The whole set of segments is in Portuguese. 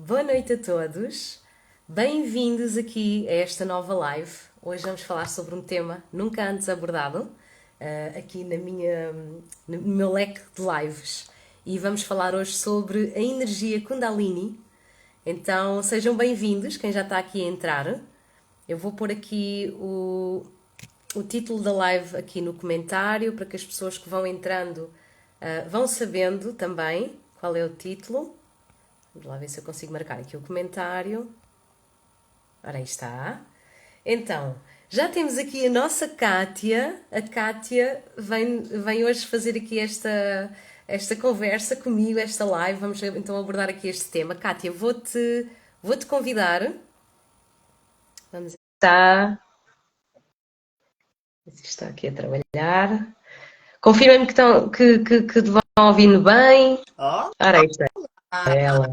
Boa noite a todos, bem-vindos aqui a esta nova live. Hoje vamos falar sobre um tema nunca antes abordado aqui no meu leque de lives e vamos falar hoje sobre a energia Kundalini. Então sejam bem-vindos, quem já está aqui a entrar. Eu vou pôr aqui o título da live aqui no comentário para que as pessoas que vão entrando vão sabendo também qual é o título. Vamos lá ver se eu consigo marcar aqui o comentário. Ora, aí está. Então, já temos aqui a nossa Kátia. A Kátia vem hoje fazer aqui esta conversa comigo, esta live. Vamos então abordar aqui este tema. Kátia, vou-te convidar. Vamos. Está aqui a trabalhar. Confirma-me que vão ouvindo bem. Ó, Ora, aí está ela.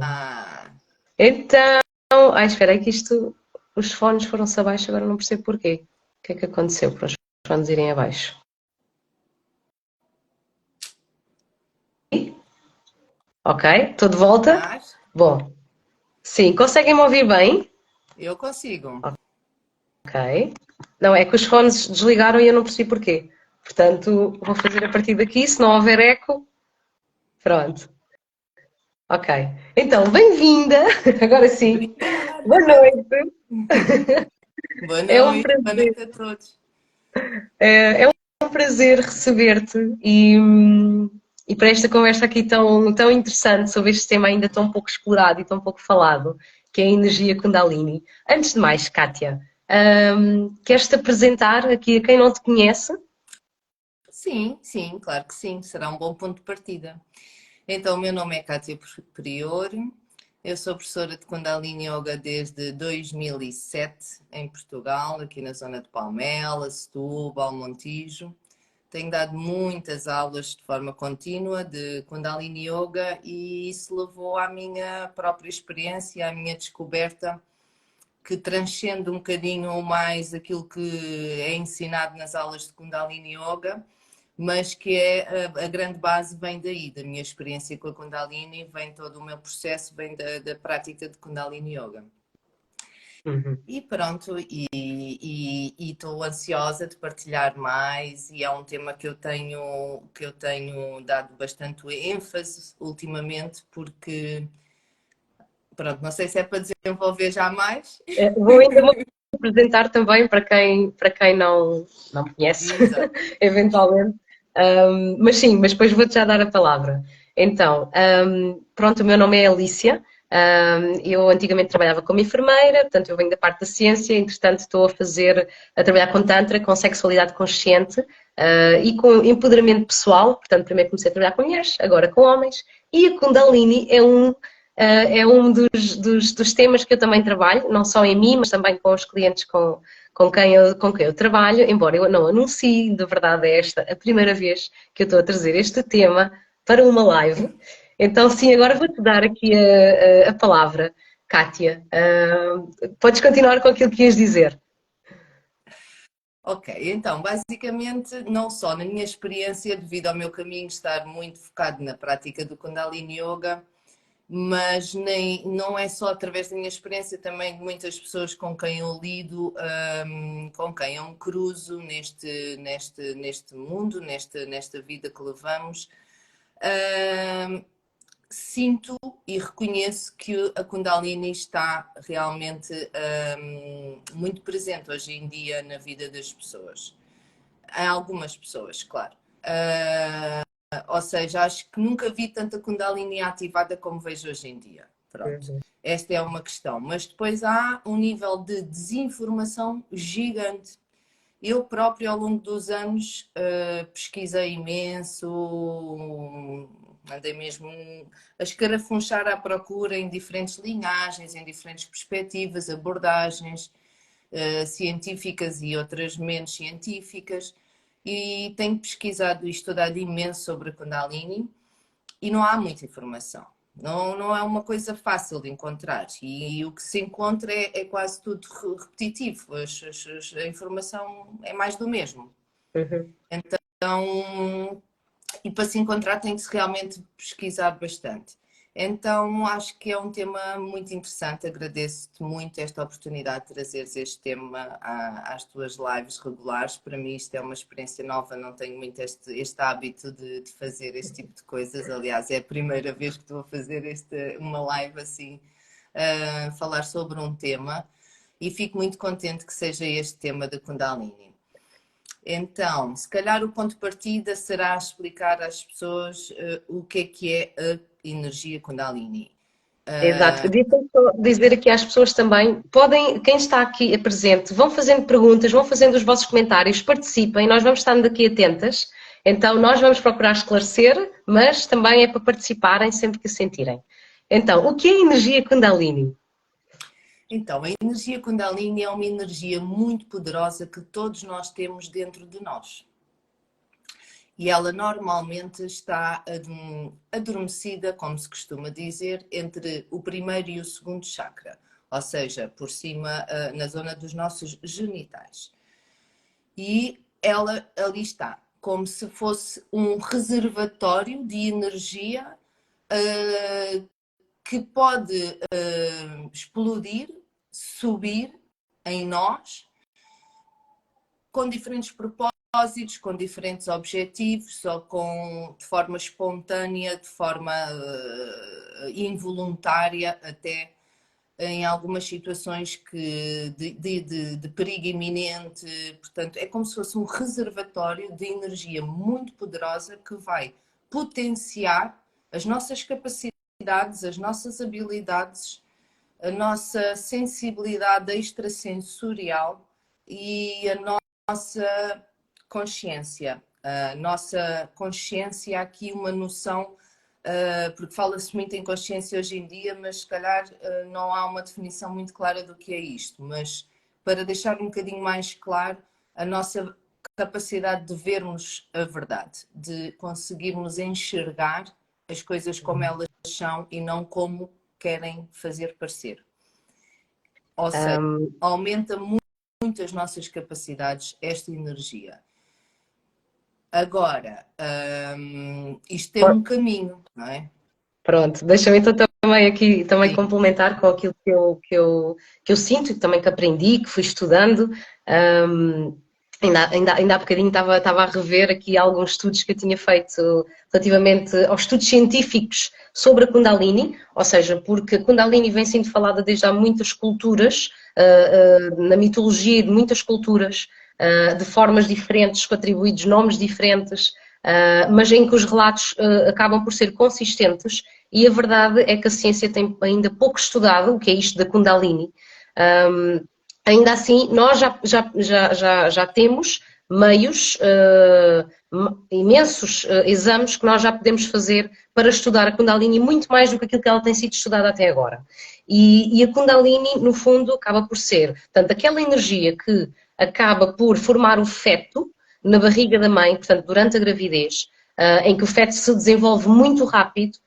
Então, espera aí que os fones foram-se abaixo, agora não percebo porquê. O que é que aconteceu para os fones irem abaixo? Ok, estou de volta. mas Bom, sim, conseguem-me ouvir bem? eu consigo. Ok. Não, é que os fones desligaram e eu não percebi porquê. Portanto, vou fazer a partir daqui, se não houver eco, pronto. Ok. Então, bem-vinda, agora sim. Boa Obrigada. noite. Boa É um noite. Boa prazer. noite a todos. É um prazer receber-te e para esta conversa aqui tão interessante sobre este tema ainda tão pouco explorado e tão pouco falado, que é a energia Kundalini. Antes de mais, Kátia, queres-te apresentar aqui a quem não te conhece? Sim, sim, claro que sim. Será um bom ponto de partida. Então, o meu nome é Cátia Prior. Eu sou professora de Kundalini Yoga desde 2007 em Portugal, aqui na zona de Palmela, Setúbal, Montijo. Tenho dado muitas aulas de forma contínua de Kundalini Yoga e isso levou à minha própria experiência, à minha descoberta, que transcende um bocadinho mais aquilo que é ensinado nas aulas de Kundalini Yoga, mas que é a grande base vem daí, da minha experiência com a Kundalini, vem todo o meu processo, vem da prática de Kundalini Yoga. Uhum. E pronto, e estou ansiosa de partilhar mais, e é um tema que eu tenho dado bastante ênfase ultimamente, porque, pronto, não sei se é para desenvolver já mais. Vou apresentar também para quem não me conhece, Exato. eventualmente. Mas sim, mas depois vou-te já dar a palavra. Então, pronto, o meu nome é Alicia. Eu antigamente trabalhava como enfermeira, portanto eu venho da parte da ciência, entretanto estou a trabalhar com Tantra, com sexualidade consciente e com empoderamento pessoal, portanto primeiro comecei a trabalhar com mulheres, agora com homens, e a Kundalini é um dos temas que eu também trabalho, não só em mim, mas também com os clientes com quem eu trabalho, embora eu não anuncie, de verdade é esta a primeira vez que eu estou a trazer este tema para uma live. Então, sim, agora vou-te dar aqui a palavra, Kátia. Podes continuar com aquilo que ias dizer. Ok, então, basicamente, não só na minha experiência, devido ao meu caminho estar muito focado na prática do Kundalini Yoga, mas nem, não é só através da minha experiência, também de muitas pessoas com quem eu lido, com quem eu me cruzo neste mundo, nesta vida que levamos. Sinto e reconheço que a Kundalini está realmente muito presente hoje em dia na vida das pessoas. Há algumas pessoas, claro. Ou seja, acho que nunca vi tanta Kundalini ativada como vejo hoje em dia. Pronto. Uhum. Esta é uma questão. Mas depois há um nível de desinformação gigante. Eu próprio, ao longo dos anos, pesquisei imenso, andei mesmo a escarafunchar à procura em diferentes linhagens, em diferentes perspectivas, abordagens, científicas e outras menos científicas, e tenho pesquisado e estudado imenso sobre a Kundalini e não há muita informação. Não é uma coisa fácil de encontrar e o que se encontra é quase tudo repetitivo. A informação é mais do mesmo. Uhum. Então, e para se encontrar tem que se realmente pesquisar bastante. Então, acho que é um tema muito interessante. Agradeço-te muito esta oportunidade de trazeres este tema às tuas lives regulares. Para mim, isto é uma experiência nova, não tenho muito este hábito de fazer este tipo de coisas. Aliás, é a primeira vez que estou a fazer uma live assim, falar sobre um tema, e fico muito contente que seja este tema da Kundalini. Então, se calhar o ponto de partida será explicar às pessoas o que é a energia Kundalini. Exato. Deixa-me só dizer aqui às pessoas também, podem, quem está aqui presente, vão fazendo perguntas, vão fazendo os vossos comentários, participem, nós vamos estando aqui atentas. Então, nós vamos procurar esclarecer, mas também é para participarem sempre que sentirem. Então, o que é a energia Kundalini? Então, a energia Kundalini é uma energia muito poderosa que todos nós temos dentro de nós. E ela normalmente está adormecida, como se costuma dizer, entre o primeiro e o segundo chakra, ou seja, por cima, na zona dos nossos genitais. E ela ali está, como se fosse um reservatório de energia que pode explodir, subir em nós, com diferentes propósitos, com diferentes objetivos, ou de forma espontânea, de forma involuntária, até em algumas situações de perigo iminente. Portanto, é como se fosse um reservatório de energia muito poderosa que vai potenciar as nossas capacidades, as nossas habilidades, a nossa sensibilidade extrasensorial e a nossa consciência. A nossa consciência, aqui uma noção, porque fala-se muito em consciência hoje em dia, mas se calhar não há uma definição muito clara do que é isto. Mas para deixar um bocadinho mais claro, a nossa capacidade de vermos a verdade, de conseguirmos enxergar as coisas como elas são e não como querem fazer parecer. Ou seja, aumenta muito as nossas capacidades, esta energia. Agora, isto tem um caminho, não é? Pronto, deixa-me então também aqui Sim. complementar com aquilo que eu sinto, também que aprendi, que fui estudando. Ainda há bocadinho estava a rever aqui alguns estudos que eu tinha feito relativamente aos estudos científicos sobre a Kundalini, ou seja, porque a Kundalini vem sendo falada desde há muitas culturas, na mitologia de muitas culturas, de formas diferentes, com atribuídos nomes diferentes, mas em que os relatos acabam por ser consistentes, e a verdade é que a ciência tem ainda pouco estudado o que é isto da Kundalini. Ainda assim, nós já temos meios, imensos exames que nós já podemos fazer para estudar a Kundalini, muito mais do que aquilo que ela tem sido estudada até agora. E a Kundalini, no fundo, acaba por ser, portanto, aquela energia que acaba por formar o feto na barriga da mãe, portanto, durante a gravidez, em que o feto se desenvolve muito rápido,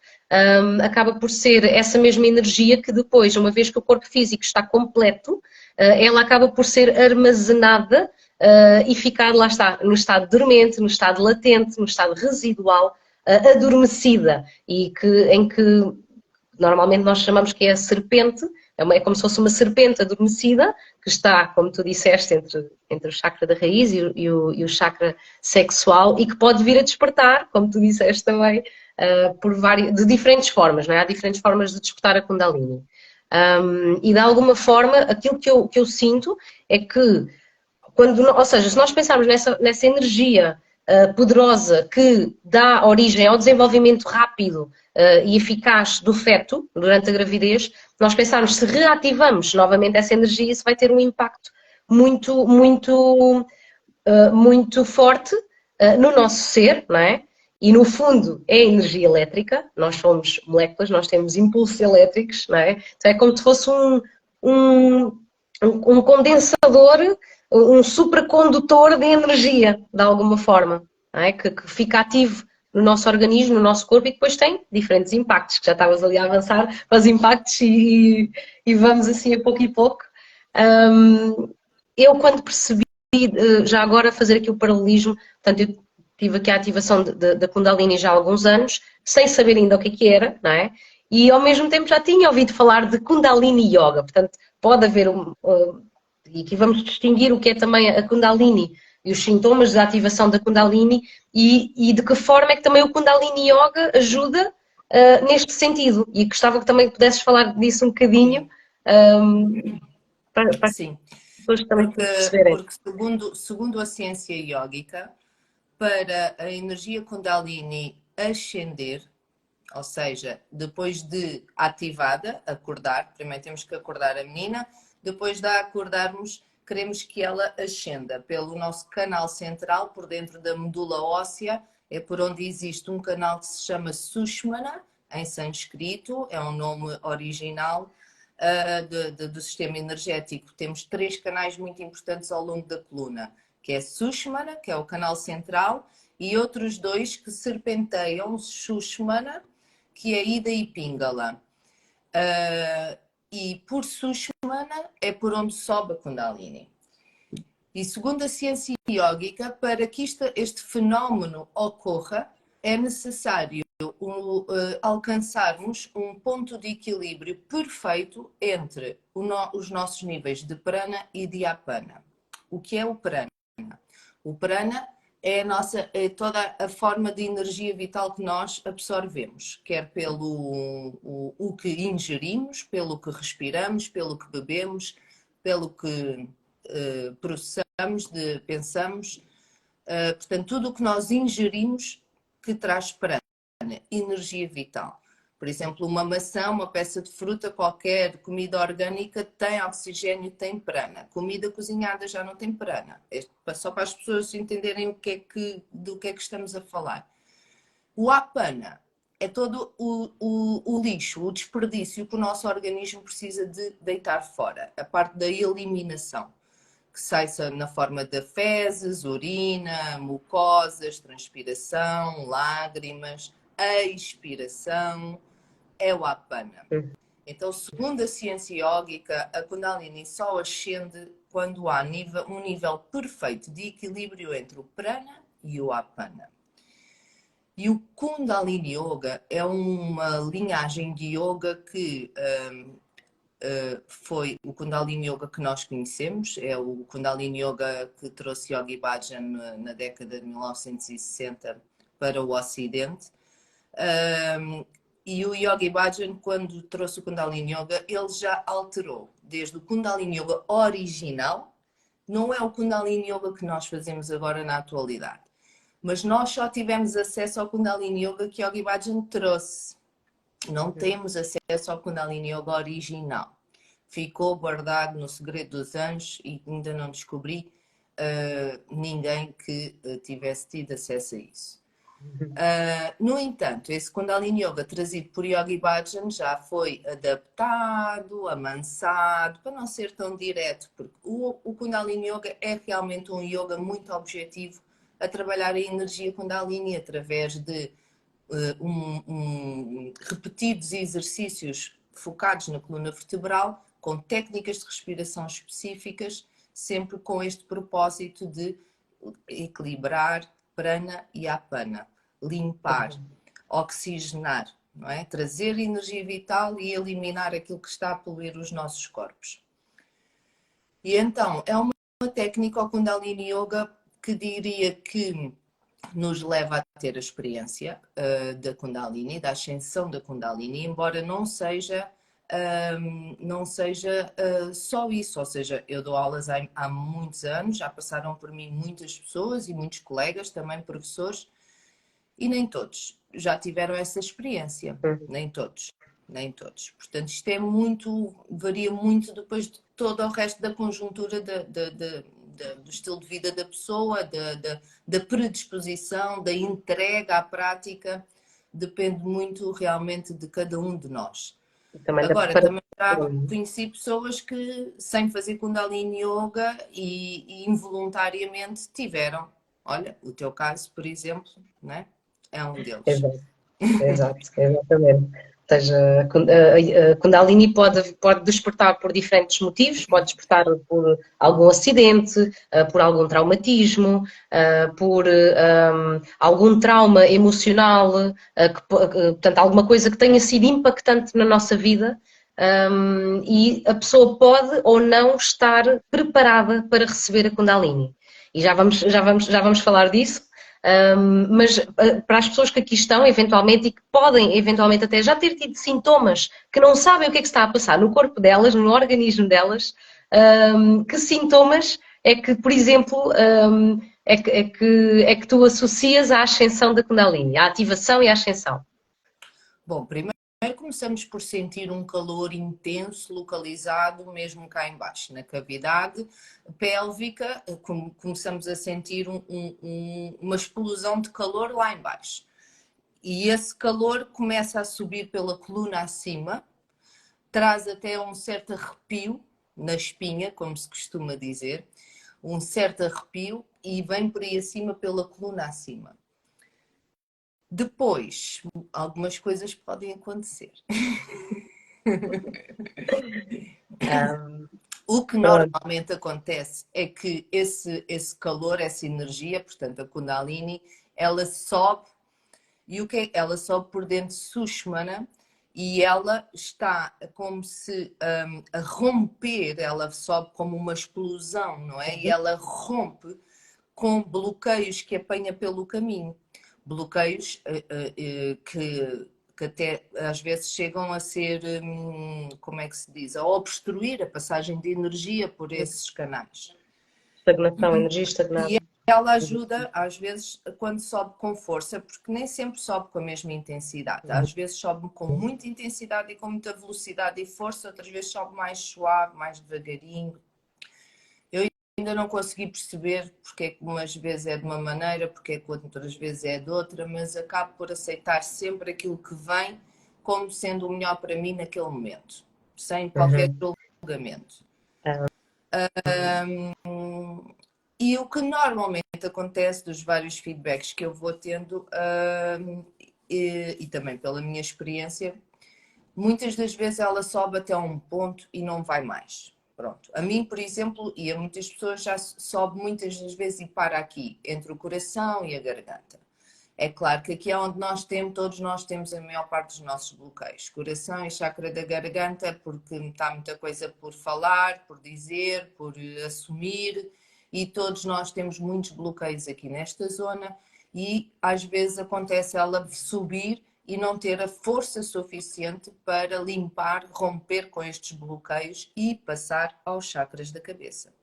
acaba por ser essa mesma energia que depois, uma vez que o corpo físico está completo, ela acaba por ser armazenada e ficar, lá está, no estado dormente, no estado latente, no estado residual, adormecida, em que normalmente nós chamamos que é a serpente, é como se fosse uma serpente adormecida, que está, como tu disseste, entre o chakra da raiz e o chakra sexual, e que pode vir a despertar, como tu disseste também, de diferentes formas, não é? Há diferentes formas de despertar a Kundalini. E de alguma forma, aquilo que eu sinto é que, ou seja, se nós pensarmos nessa energia poderosa que dá origem ao desenvolvimento rápido e eficaz do feto durante a gravidez, nós pensarmos se reativamos novamente essa energia, isso vai ter um impacto muito, muito, muito forte no nosso ser, não é? E no fundo é energia elétrica, nós somos moléculas, nós temos impulsos elétricos, não é? Então é como se fosse um condensador, um supracondutor de energia, de alguma forma, não é? Que fica ativo no nosso organismo, no nosso corpo, e depois tem diferentes impactos, que já estavas ali a avançar para os impactos e vamos assim a pouco e pouco. Eu quando percebi, já agora fazer aqui o paralelismo, portanto eu tive aqui a ativação da Kundalini já há alguns anos, sem saber ainda o que era, não é? e ao mesmo tempo já tinha ouvido falar de Kundalini Yoga, portanto pode haver e aqui vamos distinguir o que é também a Kundalini e os sintomas da ativação da Kundalini e de que forma é que também o Kundalini Yoga ajuda neste sentido. E gostava que também pudesses falar disso um bocadinho, Sim, para as sim. pessoas também Porque, perceberem. porque segundo a ciência iógica, para a energia Kundalini ascender, ou seja, depois de ativada, acordar, primeiro temos que acordar a menina, depois de a acordarmos, queremos que ela ascenda pelo nosso canal central, por dentro da medula óssea, é por onde existe um canal que se chama Sushmana, em sânscrito, é um nome original do sistema energético. Temos três canais muito importantes ao longo da coluna, que é Sushmana, que é o canal central, e outros dois que serpenteiam, Sushmana, que é Ida e Pingala. E por Sushmana é por onde sobe a Kundalini. E segundo a ciência iógica, para que este fenómeno ocorra, é necessário alcançarmos um ponto de equilíbrio perfeito entre os nossos níveis de prana e de apana. O que é o prana? O prana é toda a forma de energia vital que nós absorvemos, quer pelo o que ingerimos, pelo que respiramos, pelo que bebemos, pelo que processamos, pensamos. Portanto, tudo o que nós ingerimos que traz prana, energia vital. Por exemplo, uma maçã, uma peça de fruta, qualquer comida orgânica tem oxigênio, tem prana. Comida cozinhada já não tem prana. É só para as pessoas entenderem do que é que estamos a falar. O apana é todo o lixo, o desperdício que o nosso organismo precisa de deitar fora, a parte da eliminação, que sai na forma de fezes, urina, mucosas, transpiração, lágrimas, expiração, é o apana. Então, segundo a ciência yógica, a Kundalini só ascende quando há um nível perfeito de equilíbrio entre o prana e o apana. E o Kundalini Yoga é uma linhagem de yoga que foi o Kundalini Yoga que nós conhecemos, é o Kundalini Yoga que trouxe Yogi Bhajan na década de 1960 para o Ocidente. E o Yogi Bhajan, quando trouxe o Kundalini Yoga, ele já alterou, desde o Kundalini Yoga original, não é o Kundalini Yoga que nós fazemos agora na atualidade, mas nós só tivemos acesso ao Kundalini Yoga que Yogi Bhajan trouxe. Não temos acesso ao Kundalini Yoga original. Ficou guardado no segredo dos anjos e ainda não descobri ninguém que tivesse tido acesso a isso. No entanto, esse Kundalini Yoga trazido por Yogi Bhajan já foi adaptado, amansado, para não ser tão direto, porque o Kundalini Yoga é realmente um yoga muito objetivo a trabalhar a energia Kundalini através de repetidos exercícios focados na coluna vertebral, com técnicas de respiração específicas, sempre com este propósito de equilibrar prana e apana, limpar, oxigenar, não é? Trazer energia vital e eliminar aquilo que está a poluir os nossos corpos. E então, é uma técnica ao Kundalini Yoga que diria que nos leva a ter a experiência da Kundalini, da ascensão da Kundalini, embora não seja só isso, ou seja, eu dou aulas há muitos anos, já passaram por mim muitas pessoas e muitos colegas, também professores, e nem todos já tiveram essa experiência, nem todos. Nem todos. Portanto, isto varia muito depois de todo o resto da conjuntura do estilo de vida da pessoa, da predisposição, da entrega à prática, depende muito realmente de cada um de nós. Também Agora, também já conheci pessoas que, sem fazer Kundalini Yoga e involuntariamente tiveram. Olha, o teu caso, por exemplo, né? É um deles. Exato, exatamente. Ou seja, a Kundalini pode despertar por diferentes motivos, pode despertar por algum acidente, por algum traumatismo, por algum trauma emocional, portanto, alguma coisa que tenha sido impactante na nossa vida. E a pessoa pode ou não estar preparada para receber a Kundalini. E já vamos falar disso. Mas para as pessoas que aqui estão, eventualmente, e que podem, eventualmente, até já ter tido sintomas, que não sabem o que é que está a passar no corpo delas, no organismo delas, que sintomas é que, por exemplo, é que tu associas à ascensão da Kundalini, à ativação e à ascensão? Bom, primeiro começamos por sentir um calor intenso, localizado mesmo cá embaixo, na cavidade pélvica, começamos a sentir uma explosão de calor lá embaixo. E esse calor começa a subir pela coluna acima, traz até um certo arrepio na espinha, como se costuma dizer, um certo arrepio e vem por aí acima pela coluna acima. Depois, algumas coisas podem acontecer. O que normalmente acontece é que esse calor, essa energia, portanto a Kundalini, ela sobe, e o que é? Ela sobe por dentro de Sushumna e ela está como se a romper, ela sobe como uma explosão, não é? E ela rompe com bloqueios que apanha pelo caminho. Bloqueios que até às vezes chegam a ser, como é que se diz, a obstruir a passagem de energia por esses canais. Estagnação, energia estagnada. E ela ajuda, às vezes, quando sobe com força, porque nem sempre sobe com a mesma intensidade. Às vezes sobe com muita intensidade e com muita velocidade e força, outras vezes sobe mais suave, mais devagarinho. Ainda não consegui perceber porque é que umas vezes é de uma maneira, porque é que outras vezes é de outra, mas acabo por aceitar sempre aquilo que vem como sendo o melhor para mim naquele momento, sem qualquer julgamento. E o que normalmente acontece dos vários feedbacks que eu vou tendo, e também pela minha experiência, muitas das vezes ela sobe até um ponto e não vai mais. Pronto. A mim, por exemplo, e a muitas pessoas já sobe muitas das vezes e para aqui, entre o coração e a garganta. É claro que aqui é onde todos nós temos a maior parte dos nossos bloqueios. Coração e chakra da garganta, porque está muita coisa por falar, por dizer, por assumir, e todos nós temos muitos bloqueios aqui nesta zona, e às vezes acontece ela subir e não ter a força suficiente para limpar, romper com estes bloqueios e passar aos chakras da cabeça.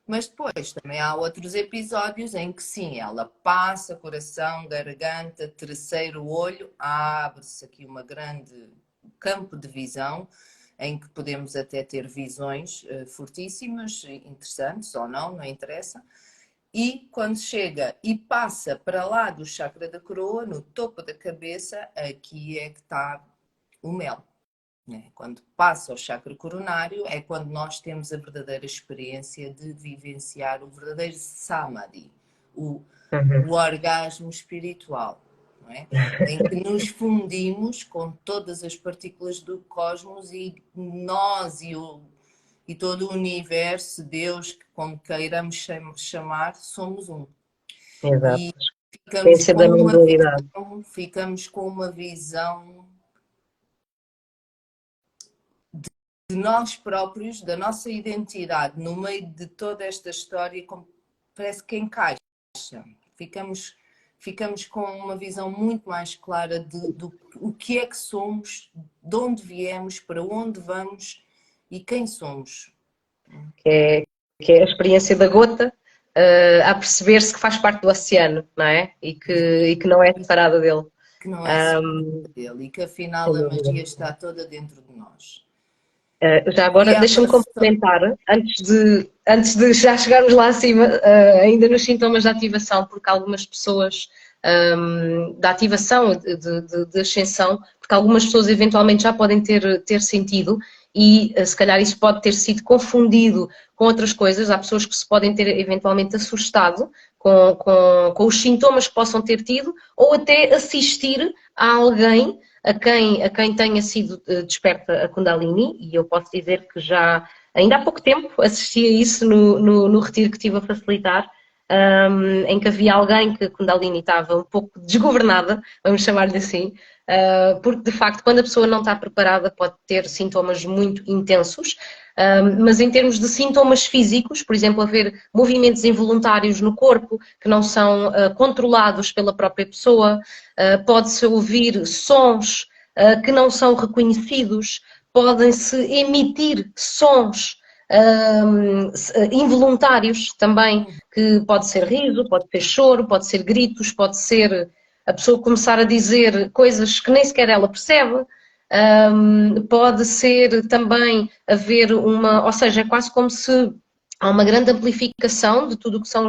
Mas depois também há outros episódios em que sim, ela passa coração, garganta, terceiro olho, abre-se aqui uma grande campo de visão em que podemos até ter visões fortíssimas, interessantes ou não, não interessa. E quando chega e passa para lá do chakra da coroa, no topo da cabeça, aqui é que está o mel. Quando passa ao chakra coronário, é quando nós temos a verdadeira experiência de vivenciar o verdadeiro samadhi, o orgasmo espiritual, não é? Em que nos fundimos com todas as partículas do cosmos e nós e todo o universo, Deus, como queiramos chamar, somos um. Exato. E ficamos com uma visão de nós próprios, da nossa identidade, no meio de toda esta história, parece que encaixa. Ficamos com uma visão muito mais clara do o que é que somos, de onde viemos, para onde vamos e quem somos. Que é a experiência da gota a perceber-se que faz parte do oceano, não é? E que não é separada dele. Que não é separada dele e que afinal a magia está toda dentro de nós. Já agora deixa-me complementar, antes de já chegarmos lá acima, ainda nos sintomas de ativação, porque algumas pessoas, da ativação, de ascensão, porque algumas pessoas eventualmente já podem ter sentido e se calhar isso pode ter sido confundido com outras coisas. Há pessoas que se podem ter eventualmente assustado com os sintomas que possam ter tido ou até assistir a alguém a quem tenha sido desperta a Kundalini, e eu posso dizer que já, ainda há pouco tempo, assisti a isso no retiro que estive a facilitar, em que havia alguém que a Kundalini estava um pouco desgovernada, vamos chamar-lhe assim, porque de facto, quando a pessoa não está preparada, pode ter sintomas muito intensos, mas em termos de sintomas físicos, por exemplo, haver movimentos involuntários no corpo que não são controlados pela própria pessoa, pode-se ouvir sons que não são reconhecidos, podem-se emitir sons involuntários também, que pode ser riso, pode ser choro, pode ser gritos, pode ser a pessoa começar a dizer coisas que nem sequer ela percebe. Pode ser também haver uma, ou seja, é quase como se há uma grande amplificação de tudo o que são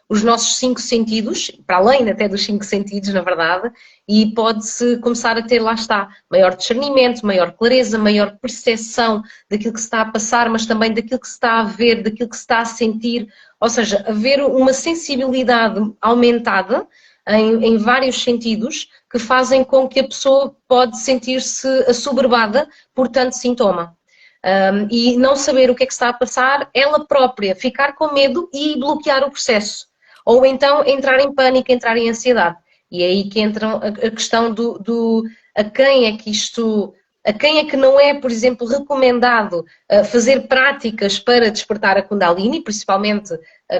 os nossos cinco sentidos, para além até dos cinco sentidos, na verdade, e pode-se começar a ter, lá está, maior discernimento, maior clareza, maior percepção daquilo que se está a passar, mas também daquilo que se está a ver, daquilo que se está a sentir, ou seja, haver uma sensibilidade aumentada em vários sentidos que fazem com que a pessoa pode sentir-se assoberbada por tanto sintoma. E não saber o que é que está a passar, ela própria ficar com medo e bloquear o processo. Ou então entrar em pânico, entrar em ansiedade. E é aí que entra a questão do a quem é que isto, a quem é que não é, por exemplo, recomendado fazer práticas para despertar a Kundalini, principalmente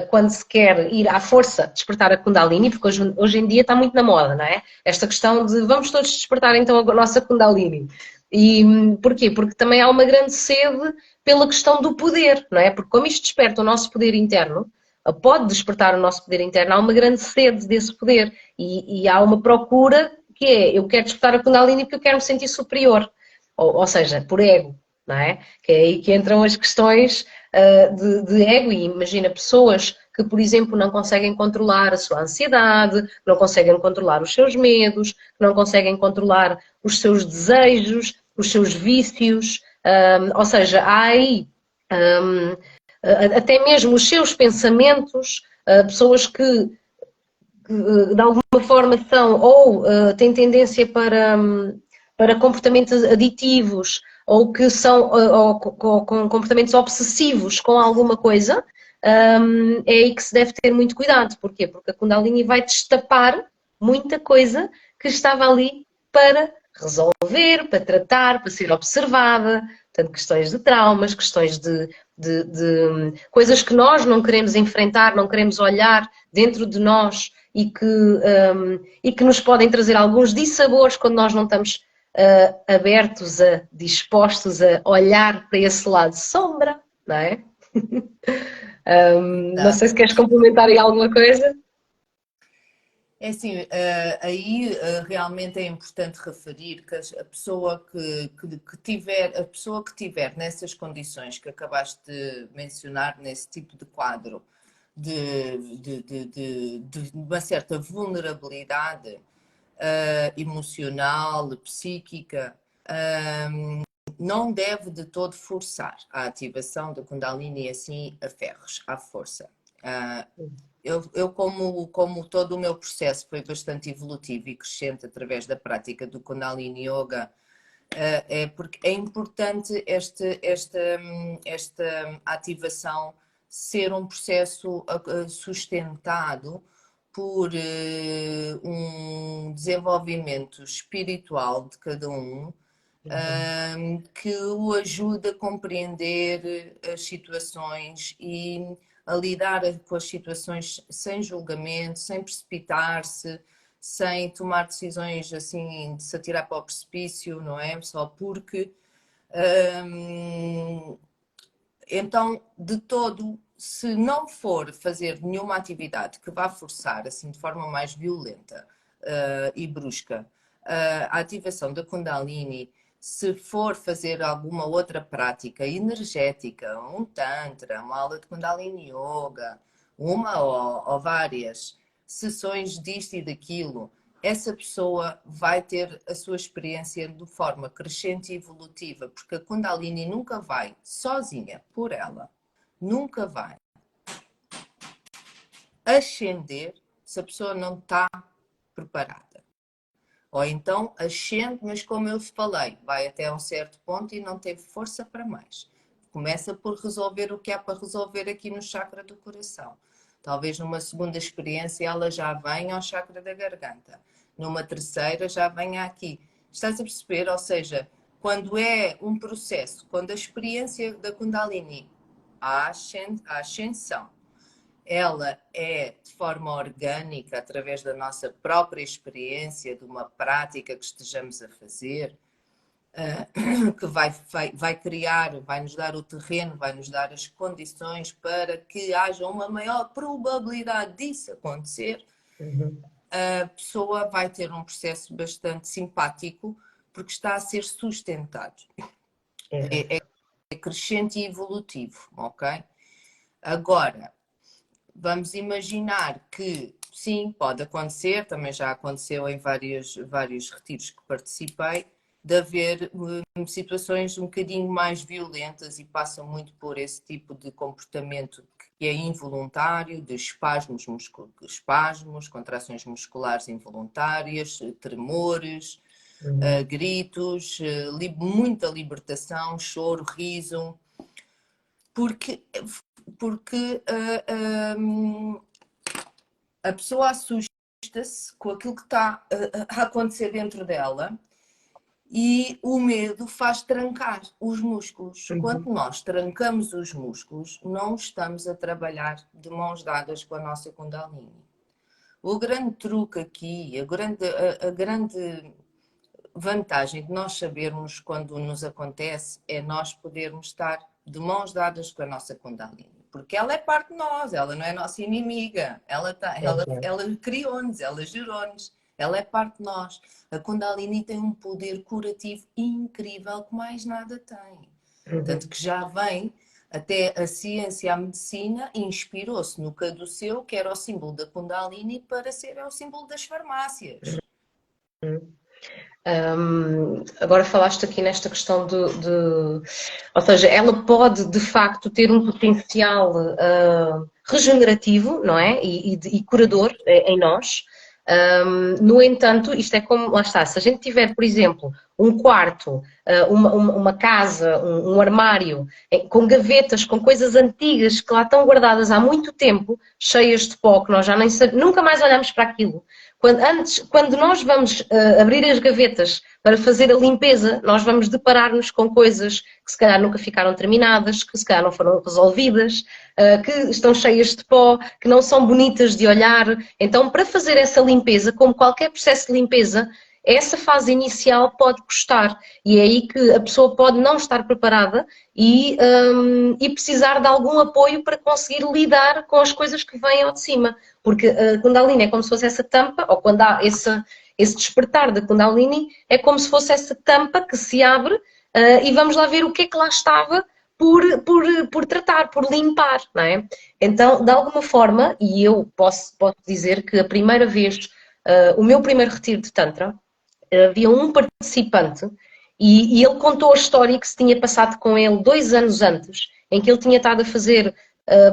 quando se quer ir à força despertar a Kundalini, porque hoje em dia está muito na moda, não é? Esta questão de vamos todos despertar então a nossa Kundalini. E porquê? Porque também há uma grande sede pela questão do poder, não é? Porque como isto desperta o nosso poder interno, pode despertar o nosso poder interno, há uma grande sede desse poder e há uma procura que é, eu quero despertar a Kundalini porque eu quero me sentir superior, ou seja, por ego, não é? Que é aí que entram as questões de ego e imagina pessoas que, por exemplo, não conseguem controlar a sua ansiedade, não conseguem controlar os seus medos, não conseguem controlar os seus desejos, os seus vícios, ou seja, há aí até mesmo os seus pensamentos, pessoas que de alguma forma são ou têm tendência para comportamentos aditivos ou que são ou com comportamentos obsessivos com alguma coisa, é aí que se deve ter muito cuidado. Porquê? Porque a Kundalini vai destapar muita coisa que estava ali para resolver, para tratar, para ser observada, portanto, questões de traumas, questões de coisas que nós não queremos enfrentar, não queremos olhar dentro de nós e que nos podem trazer alguns dissabores quando nós não estamos abertos, dispostos a olhar para esse lado sombra, não é? Não sei se Exato. queres complementar aí alguma coisa. É assim, aí realmente é importante referir que a pessoa que tiver, a pessoa que tiver nessas condições que acabaste de mencionar, nesse tipo de quadro de uma certa vulnerabilidade emocional, psíquica, não deve de todo forçar a ativação da Kundalini assim a ferros, à força. Eu como todo o meu processo foi bastante evolutivo e crescente através da prática do Kundalini Yoga, é porque é importante esta ativação ser um processo sustentado por um desenvolvimento espiritual de cada um, que o ajuda a compreender as situações e a lidar com as situações sem julgamento, sem precipitar-se, sem tomar decisões assim de se atirar para o precipício, não é? Só porque. Então, de todo, se não for fazer nenhuma atividade que vá forçar, assim, de forma mais violenta e brusca, a ativação da Kundalini, se for fazer alguma outra prática energética, um Tantra, uma aula de Kundalini Yoga, uma ou várias sessões disto e daquilo, essa pessoa vai ter a sua experiência de forma crescente e evolutiva, porque a Kundalini nunca vai sozinha, por ela, nunca vai ascender se a pessoa não está preparada. Ou então ascende, mas como eu falei, vai até um certo ponto e não teve força para mais. Começa por resolver o que há para resolver aqui no chakra do coração. Talvez numa segunda experiência ela já venha ao chakra da garganta. Numa terceira já venha aqui. Estás a perceber? Ou seja, quando é um processo, quando a experiência da Kundalini, a ascensão, ela é de forma orgânica, através da nossa própria experiência, de uma prática que estejamos a fazer, que vai criar, vai nos dar o terreno, vai nos dar as condições para que haja uma maior probabilidade disso acontecer, a pessoa vai ter um processo bastante simpático, porque está a ser sustentado. É crescente e evolutivo, ok? Agora, vamos imaginar que, sim, pode acontecer, também já aconteceu em vários retiros que participei, de haver situações um bocadinho mais violentas e passam muito por esse tipo de comportamento que é involuntário, de espasmos, contrações musculares involuntárias, tremores, gritos, muita libertação, choro, riso, porque a pessoa assusta-se com aquilo que está a acontecer dentro dela e o medo faz trancar os músculos. Quando nós trancamos os músculos, não estamos a trabalhar de mãos dadas com a nossa Kundalini. O grande truque aqui, a grande vantagem de nós sabermos quando nos acontece é nós podermos estar de mãos dadas com a nossa Kundalini. Porque ela é parte de nós, ela não é nossa inimiga. Ela criou-nos, ela gerou-nos, ela é parte de nós. A Kundalini tem um poder curativo incrível que mais nada tem. Tanto que já vem, até a ciência, a medicina, inspirou-se no caduceu, que era o símbolo da Kundalini, para ser o símbolo das farmácias. Agora falaste aqui nesta questão ou seja, ela pode de facto ter um potencial regenerativo, não é? E curador em nós. No entanto, isto é como, lá está, se a gente tiver, por exemplo, um quarto, uma casa, um armário, com gavetas, com coisas antigas que lá estão guardadas há muito tempo, cheias de pó, que nós já nem sabemos, nunca mais olhamos para aquilo. Quando nós vamos abrir as gavetas para fazer a limpeza, nós vamos deparar-nos com coisas que se calhar nunca ficaram terminadas, que se calhar não foram resolvidas, que estão cheias de pó, que não são bonitas de olhar. Então, para fazer essa limpeza, como qualquer processo de limpeza, essa fase inicial pode custar. E é aí que a pessoa pode não estar preparada e precisar de algum apoio para conseguir lidar com as coisas que vêm ao de cima. Porque a Kundalini é como se fosse essa tampa, ou quando há esse despertar da Kundalini, é como se fosse essa tampa que se abre e vamos lá ver o que é que lá estava por tratar, por limpar, não é? Então, de alguma forma, e eu posso dizer que a primeira vez, o meu primeiro retiro de Tantra, havia um participante e ele contou a história que se tinha passado com ele 2 anos antes, em que ele tinha estado a fazer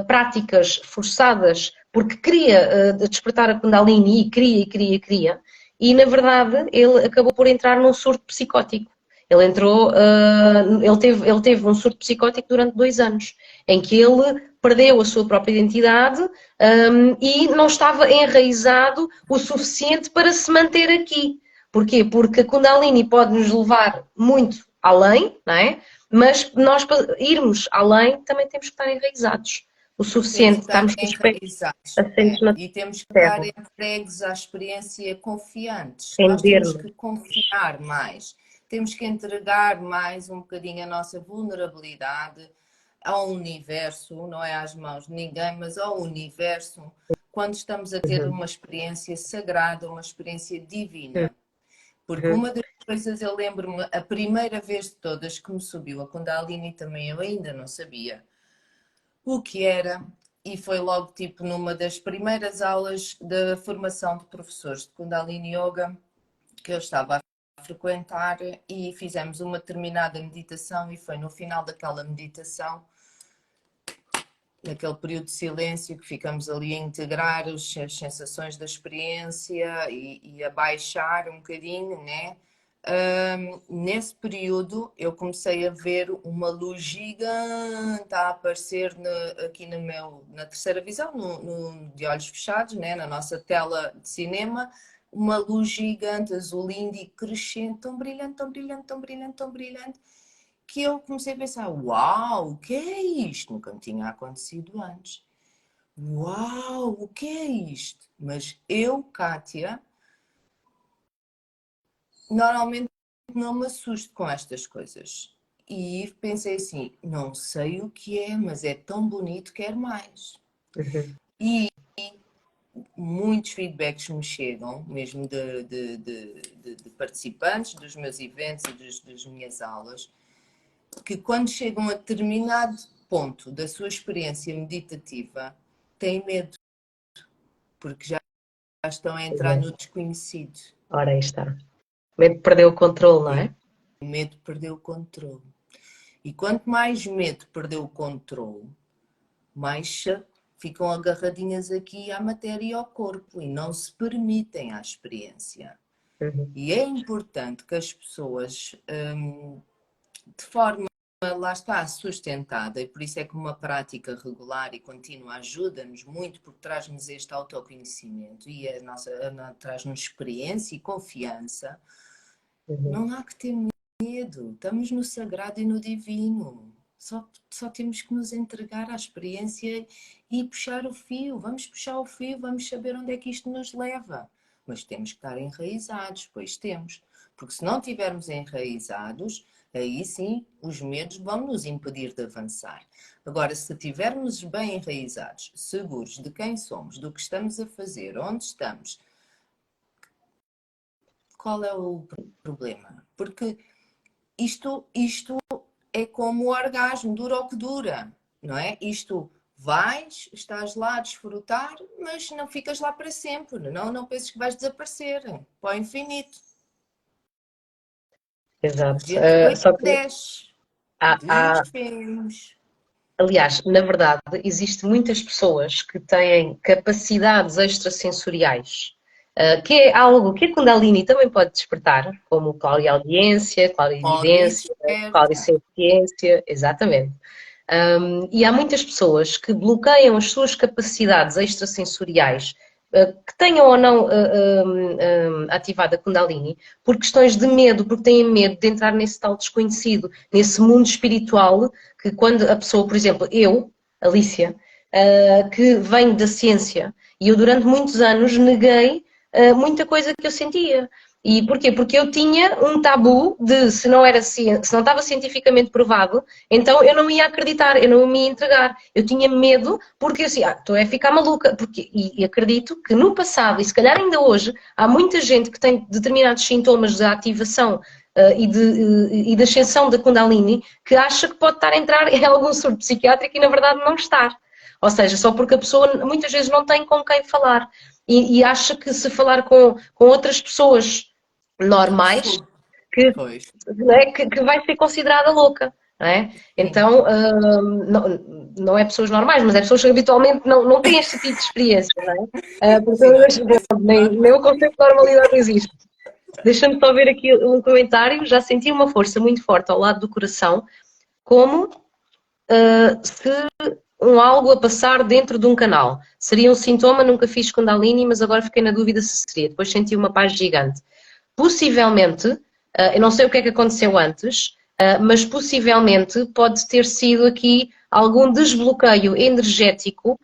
práticas forçadas porque queria despertar a Kundalini e queria, e na verdade ele acabou por entrar num surto psicótico. Ele entrou, ele teve um surto psicótico durante 2 anos, em que ele perdeu a sua própria identidade e não estava enraizado o suficiente para se manter aqui. Porquê? Porque a Kundalini pode nos levar muito além, não é? Mas nós, para irmos além, também temos que estar enraizados. O Temos suficiente, que estar estarmos com os pés enraizados, assentes na e temos que estar terra, entregues à experiência confiantes. Nós temos render-nos. que confiar mais, temos que entregar mais um bocadinho a nossa vulnerabilidade ao universo, não é às mãos de ninguém, mas ao universo, quando estamos a ter uma experiência sagrada, uma experiência divina. Porque uma das coisas, eu lembro-me, a primeira vez de todas que me subiu a Kundalini, também eu ainda não sabia o que era, e foi logo tipo numa das primeiras aulas da formação de professores de Kundalini Yoga que eu estava a frequentar, e fizemos uma determinada meditação, e foi no final daquela meditação naquele período de silêncio que ficamos ali a integrar as sensações da experiência e a baixar um bocadinho, né? Nesse período eu comecei a ver uma luz gigante a aparecer aqui na terceira visão, de olhos fechados, né? Na nossa tela de cinema, uma luz gigante, azul índico, crescente, tão brilhante, tão brilhante, tão brilhante, tão brilhante, que eu comecei a pensar, uau, o que é isto? Nunca me tinha acontecido antes. Uau, o que é isto? Mas eu, Kátia, normalmente não me assusto com estas coisas. E pensei assim, não sei o que é, mas é tão bonito, quero mais. Uhum. E muitos feedbacks me chegam, mesmo de participantes dos meus eventos e das minhas aulas, que quando chegam a determinado ponto da sua experiência meditativa, têm medo, porque já estão a entrar no desconhecido. Ora, aí está. Medo de perder o controle, não Tem é? medo de perder o controle. E quanto mais medo de perder o controle, mais ficam agarradinhas aqui à matéria e ao corpo e não se permitem à experiência. Uhum. E é importante que as pessoas, de forma, lá está, sustentada, e por isso é que uma prática regular e contínua ajuda-nos muito, porque traz-nos este autoconhecimento e traz-nos experiência e confiança. Uhum. Não há que ter medo, estamos no sagrado e no divino. Só temos que nos entregar à experiência e puxar o fio. Vamos puxar o fio, vamos saber onde é que isto nos leva. Mas temos que estar enraizados, pois temos. Porque se não estivermos enraizados, aí sim os medos vão nos impedir de avançar. Agora, se estivermos bem enraizados, seguros de quem somos, do que estamos a fazer, onde estamos, qual é o problema? Porque isto é como o orgasmo, dura o que dura, não é? Isto vais, estás lá a desfrutar, mas não ficas lá para sempre, não penses que vais desaparecer para o infinito. A Exato. gente depois Só que desce, há, descemos. aliás, na verdade, existem muitas pessoas que têm capacidades extrasensoriais, que é algo que a Kundalini também pode despertar, como clareaudiência, Olha, clarividência, desperta. claricenciência, exatamente. E há muitas pessoas que bloqueiam as suas capacidades extrasensoriais, que tenham ou não ativado a Kundalini, por questões de medo, porque têm medo de entrar nesse tal desconhecido, nesse mundo espiritual, que quando a pessoa, por exemplo, eu, Alicia, que venho da ciência, e eu durante muitos anos neguei muita coisa que eu sentia. E porquê? Porque eu tinha um tabu de se não era se não estava cientificamente provado, então eu não ia acreditar, eu não me ia entregar. Eu tinha medo porque assim, estou a ficar maluca. E acredito que no passado, e se calhar ainda hoje, há muita gente que tem determinados sintomas de ativação e de ascensão da Kundalini que acha que pode estar a entrar em algum surto psiquiátrico e na verdade não está. Ou seja, só porque a pessoa muitas vezes não tem com quem falar. E acha que se falar com outras pessoas normais, que, Pois, né, que vai ser considerada louca. Não é? sim. Então, não é pessoas normais, mas é pessoas que habitualmente não têm este tipo de experiência. Não é? Porque Sim, não é nem o conceito de normalidade existe. Deixa-me só ver aqui um comentário. Já senti uma força muito forte ao lado do coração, como se um algo a passar dentro de um canal. Seria um sintoma, nunca fiz Kundalini, mas agora fiquei na dúvida se seria. Depois senti uma paz gigante. Possivelmente, eu não sei o que é que aconteceu antes, mas possivelmente pode ter sido aqui algum desbloqueio energético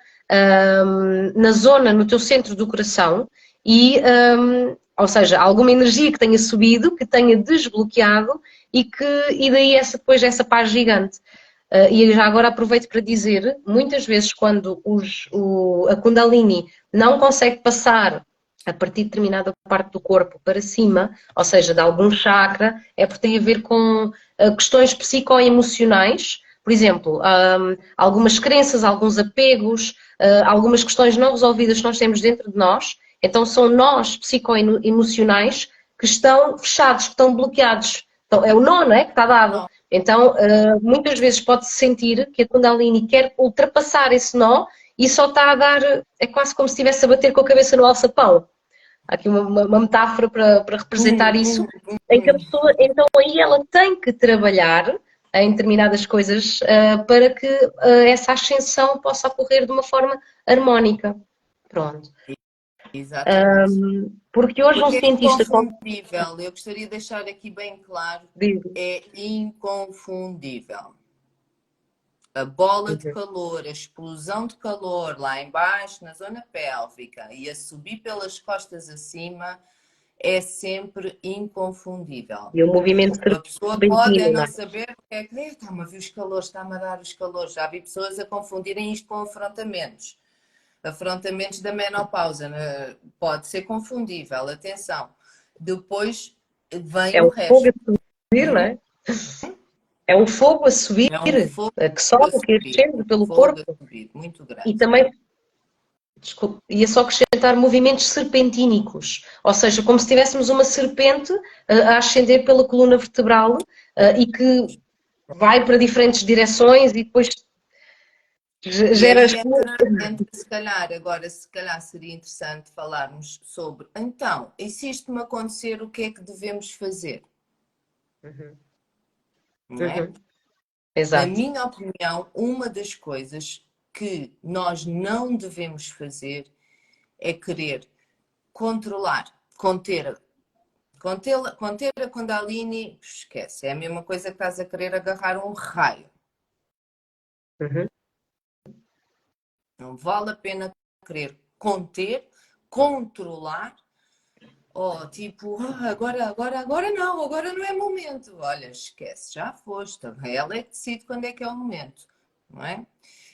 na zona, no teu centro do coração, ou seja, alguma energia que tenha subido, que tenha desbloqueado e daí depois essa paz gigante. E já agora aproveito para dizer, muitas vezes quando a Kundalini não consegue passar a partir de determinada parte do corpo para cima, ou seja, de algum chakra, é porque tem a ver com questões psicoemocionais, por exemplo, algumas crenças, alguns apegos, algumas questões não resolvidas que nós temos dentro de nós, então são nós psicoemocionais que estão fechados, que estão bloqueados. Então, é o nó, não é? Que está dado. Então, muitas vezes pode-se sentir que a Kundalini quer ultrapassar esse nó e só está a dar, é quase como se estivesse a bater com a cabeça no alçapão. Há aqui uma metáfora para representar isso, em que a pessoa, então aí ela tem que trabalhar em determinadas coisas para que essa ascensão possa ocorrer de uma forma harmónica. Pronto. Exatamente. Porque hoje um Porque é cientista inconfundível. Eu gostaria de deixar aqui bem claro, diz, é inconfundível. A bola de calor, a explosão de calor lá embaixo, na zona pélvica, e a subir pelas costas acima, é sempre inconfundível. e o movimento A pessoa pode serpentino, não não é? saber o que é que está-me a ver os calores, está-me a dar os calores. Já vi pessoas a confundirem isto com afrontamentos. Afrontamentos da menopausa, né? Pode ser confundível, atenção. Depois vem É o o fogo a resto. subir, não é? É o fogo a subir, É um fogo que a sobe, que subir, ascende um pelo fogo a corpo. subir, muito E grande. também, desculpe, ia só acrescentar movimentos serpentínicos, ou seja, como se tivéssemos uma serpente a ascender pela coluna vertebral e que vai para diferentes direções e depois E gera as aí entra, se calhar, agora se calhar seria interessante falarmos sobre, então, e se isto me acontecer, o que é que devemos fazer? Uhum, Não é? uhum, Na exato. minha opinião, uma das coisas que nós não devemos fazer é querer controlar, conter a Kundalini, esquece, é a mesma coisa que estás a querer agarrar um raio. Uhum. Não vale a pena querer conter, controlar, ou tipo, agora não, agora não é momento. Olha, esquece, já foste. Ela é que decide quando é que é o momento, não é?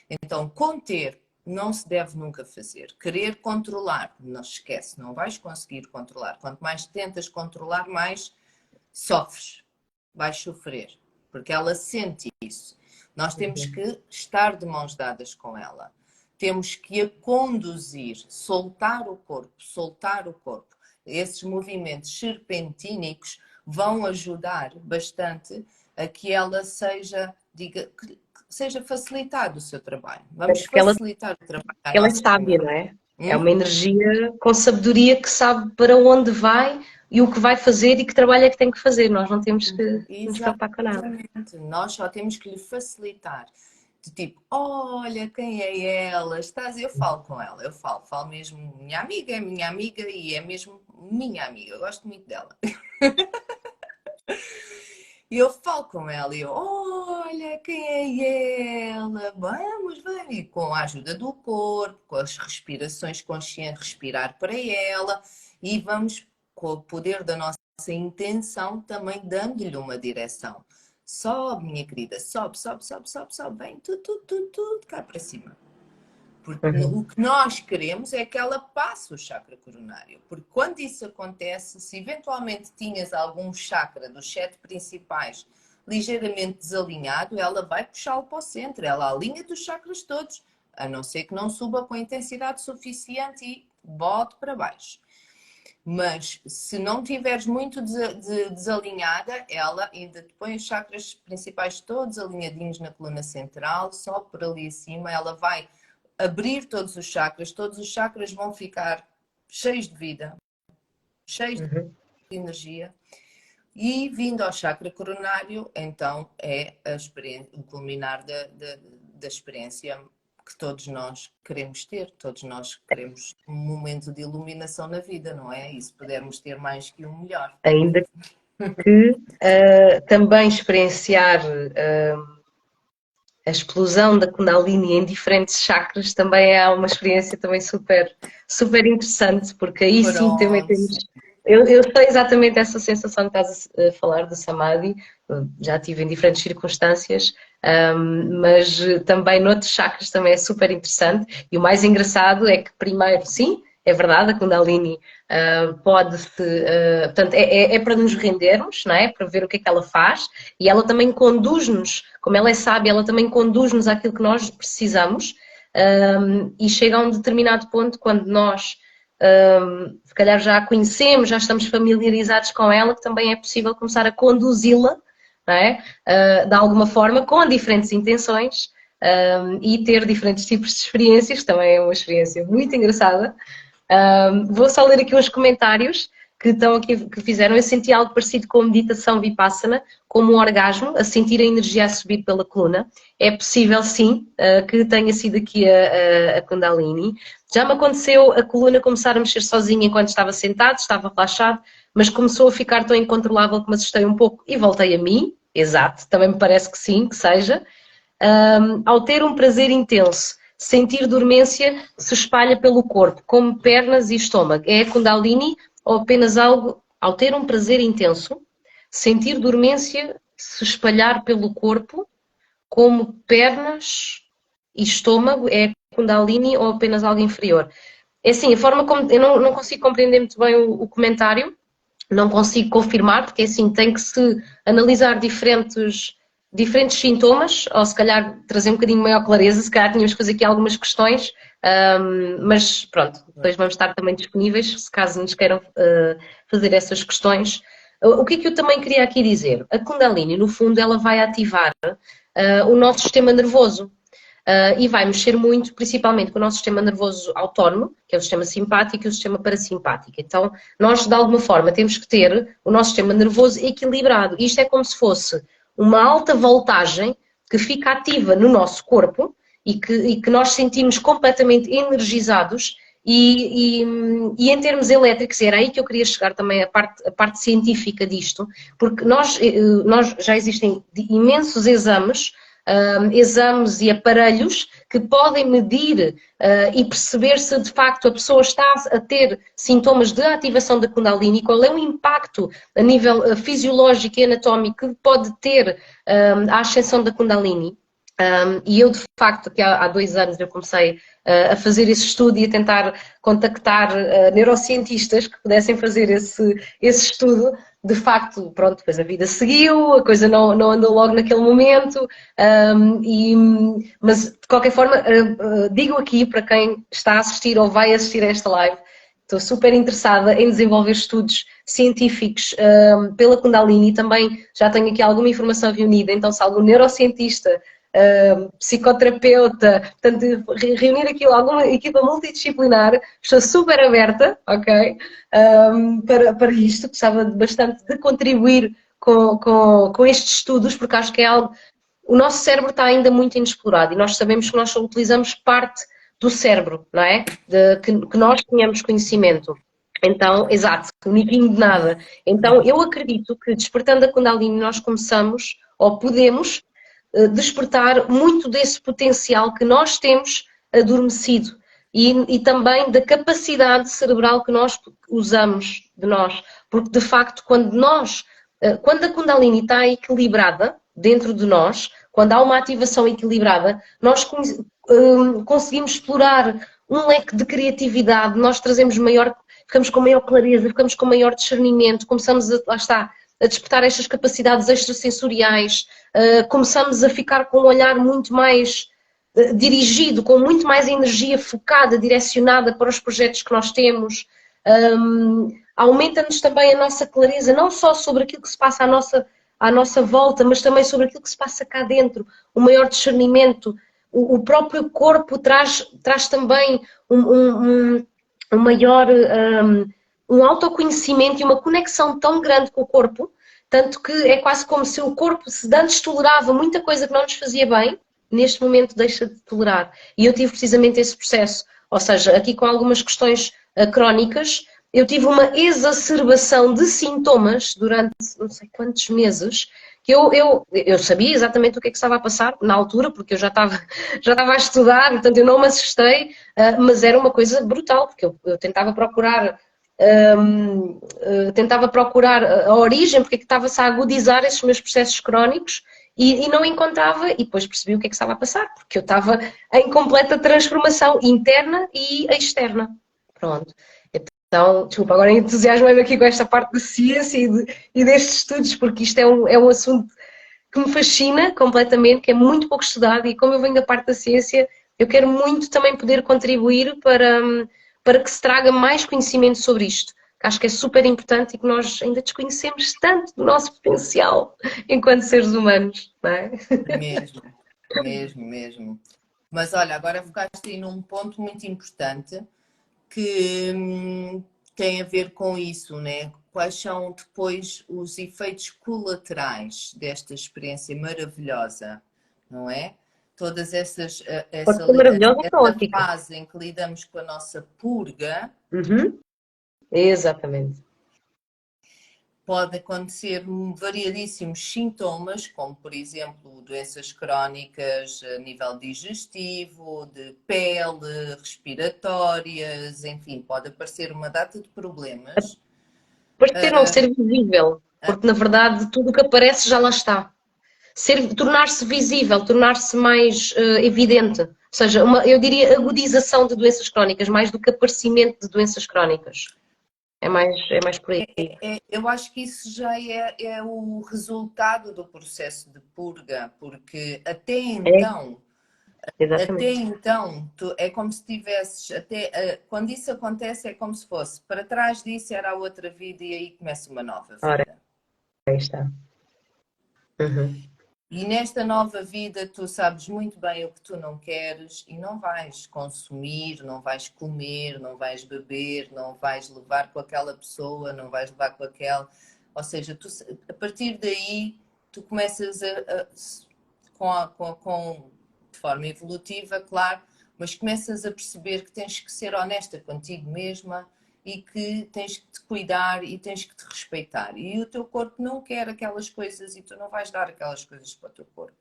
Então, conter não se deve nunca fazer. Querer controlar, não esquece, não vais conseguir controlar. Quanto mais tentas controlar, mais sofres, vais sofrer, porque ela sente isso. Nós temos que estar de mãos dadas com ela. Temos que a conduzir, soltar o corpo, soltar o corpo. Esses movimentos serpentínicos vão ajudar bastante a que ela seja, diga, que seja facilitado o seu trabalho. Vamos Porque ela, facilitar o trabalho à ela é nossa sábia, não Kundalini. é? É uma energia com sabedoria que sabe para onde vai e o que vai fazer e que trabalho é que tem que fazer. Nós não temos que nos preocupar com nada. Exatamente. Nós só temos que lhe facilitar. De tipo, olha, quem é ela? Estás? Eu falo com ela, falo mesmo, minha amiga e é mesmo minha amiga. Eu gosto muito dela. E eu falo com ela e eu, olha, quem é ela? Vamos. E com a ajuda do corpo, com as respirações conscientes, respirar para ela e vamos, com o poder da nossa intenção, também dando-lhe uma direção. Sobe, minha querida, sobe, vem, tudo, cá para cima. Porque Uhum. o que nós queremos é que ela passe o chakra coronário. Porque quando isso acontece, se eventualmente tinhas algum chakra dos 7 principais ligeiramente desalinhado, ela vai puxá-lo para o centro. Ela alinha dos chakras todos, a não ser que não suba com intensidade suficiente e bote para baixo. Mas se não tiveres muito desalinhada, ela ainda te põe os chakras principais todos alinhadinhos na coluna central, só por ali acima, ela vai abrir todos os chakras vão ficar cheios de vida, cheios Uhum. de energia. E vindo ao chakra coronário, então é o culminar da experiência que todos nós queremos ter, todos nós queremos um momento de iluminação na vida, não é? E se pudermos ter mais que um, melhor. Ainda que também experienciar a explosão da Kundalini em diferentes chakras também é uma experiência também super interessante, porque aí sim também Pronto. temos. Eu sei exatamente essa sensação que estás a falar do Samadhi, já tive em diferentes circunstâncias, mas também noutros chakras também é super interessante. E o mais engraçado é que, primeiro, sim, é verdade, a Kundalini pode-se. Portanto, é para nos rendermos, não é? Para ver o que é que ela faz, e ela também conduz-nos, como ela é sábia, ela também conduz-nos àquilo que nós precisamos, e chega a um determinado ponto quando nós. Se calhar já a conhecemos, já estamos familiarizados com ela, que também é possível começar a conduzi-la não é? De alguma forma, com diferentes intenções, e ter diferentes tipos de experiências, também é uma experiência muito engraçada. Vou só ler aqui uns comentários que estão aqui, que fizeram. Eu senti algo parecido com a meditação Vipassana, como um orgasmo, a sentir a energia a subir pela coluna. É possível, sim, que tenha sido aqui a Kundalini. Já me aconteceu a coluna começar a mexer sozinha enquanto estava sentado, estava relaxado, mas começou a ficar tão incontrolável que me assustei um pouco e voltei a mim. Exato, também me parece que sim, que seja. Ao ter um prazer intenso, sentir dormência se espalha pelo corpo, como pernas e estômago. É a Kundalini ou apenas algo, ao ter um prazer intenso, sentir dormência se espalhar pelo corpo, como pernas e estômago, é a Kundalini ou apenas algo inferior? É assim, a forma como eu não consigo compreender muito bem o comentário, não consigo confirmar, porque assim tem que se analisar diferentes sintomas, ou se calhar trazer um bocadinho maior clareza, se calhar tínhamos que fazer aqui algumas questões, mas pronto, depois vamos estar também disponíveis, se caso nos queiram fazer essas questões. O que é que eu também queria aqui dizer? A Kundalini, no fundo, ela vai ativar o nosso sistema nervoso. E vai mexer muito, principalmente com o nosso sistema nervoso autónomo, que é o sistema simpático e o sistema parasimpático. Então, nós, de alguma forma, temos que ter o nosso sistema nervoso equilibrado. Isto é como se fosse uma alta voltagem que fica ativa no nosso corpo e que nós sentimos completamente energizados e em termos elétricos, era aí que eu queria chegar também a parte científica disto, porque nós já existem imensos exames e aparelhos que podem medir e perceber se de facto a pessoa está a ter sintomas de ativação da Kundalini, qual é o impacto a nível fisiológico e anatómico que pode ter a ascensão da Kundalini. E eu, de facto, que há 2 anos eu comecei a fazer esse estudo e a tentar contactar neurocientistas que pudessem fazer esse estudo. De facto, pronto, depois a vida seguiu, a coisa não andou logo naquele momento, mas de qualquer forma, digo aqui para quem está a assistir ou vai assistir a esta live, estou super interessada em desenvolver estudos científicos pela Kundalini, também já tenho aqui alguma informação reunida, então se algum neurocientista, psicoterapeuta, portanto, reunir aqui alguma equipa multidisciplinar, estou super aberta, ok, para isto, gostava bastante de contribuir com estes estudos, porque acho que é algo, o nosso cérebro está ainda muito inexplorado e nós sabemos que nós só utilizamos parte do cérebro, não é? Que nós tenhamos conhecimento. Então, exato, uniquinho de nada. Então, eu acredito que despertando a Kundalini nós começamos, ou podemos, despertar muito desse potencial que nós temos adormecido e também da capacidade cerebral que nós usamos de nós. Porque, de facto, quando a Kundalini está equilibrada dentro de nós, quando há uma ativação equilibrada, nós conseguimos explorar um leque de criatividade, nós ficamos com maior clareza, ficamos com maior discernimento, começamos a despertar estas capacidades extrasensoriais, começamos a ficar com um olhar muito mais dirigido, com muito mais energia focada, direcionada para os projetos que nós temos. Aumenta-nos também a nossa clareza, não só sobre aquilo que se passa à nossa volta, mas também sobre aquilo que se passa cá dentro, o maior discernimento. O próprio corpo traz também um maior um autoconhecimento e uma conexão tão grande com o corpo, tanto que é quase como se o corpo, se antes tolerava muita coisa que não nos fazia bem, neste momento deixa de tolerar. E eu tive precisamente esse processo, ou seja, aqui com algumas questões crónicas, eu tive uma exacerbação de sintomas durante não sei quantos meses, que eu sabia exatamente o que é que estava a passar na altura, porque eu já estava a estudar, portanto eu não me assustei, mas era uma coisa brutal, porque eu tentava procurar a origem, porque é que estava-se a agudizar esses meus processos crónicos e não encontrava, e depois percebi o que é que estava a passar, porque eu estava em completa transformação interna e externa. Pronto. Então, desculpa, agora entusiasmo-me aqui com esta parte de ciência e destes estudos, porque isto é um assunto que me fascina completamente, que é muito pouco estudado e como eu venho da parte da ciência, eu quero muito também poder contribuir para que se traga mais conhecimento sobre isto. que acho que é super importante e que nós ainda desconhecemos tanto do nosso potencial enquanto seres humanos, não é? Mesmo, mesmo. Mas olha, agora focaste aí num ponto muito importante que tem a ver com isso, né? Quais são depois os efeitos colaterais desta experiência maravilhosa, não é? Todas essas, Pode ser maravilhoso ou essa caótica. fase em que lidamos com a nossa purga, Uhum. Exatamente. pode acontecer variadíssimos sintomas, como por exemplo doenças crónicas a nível digestivo, de pele, respiratórias, enfim, pode aparecer uma data de problemas. Parecer não ser visível, porque na verdade tudo o que aparece já lá está. Tornar-se visível, tornar-se mais evidente. Ou seja, eu diria agudização de doenças crónicas, mais do que aparecimento de doenças crónicas. É mais por aí. Eu acho que isso já é o resultado do processo de purga, porque É, até exatamente. então, é como se tivesses, quando isso acontece, é como se fosse, para trás disso era a outra vida e aí começa uma nova Ora, vida. aí está. Uhum. E nesta nova vida, tu sabes muito bem o que tu não queres e não vais consumir, não vais comer, não vais beber, não vais levar com aquela pessoa, não vais levar com aquela. Ou seja, a partir daí, tu começas de forma evolutiva, claro, mas começas a perceber que tens que ser honesta contigo mesma e que tens que te cuidar e tens que te respeitar. E o teu corpo não quer aquelas coisas e tu não vais dar aquelas coisas para o teu corpo.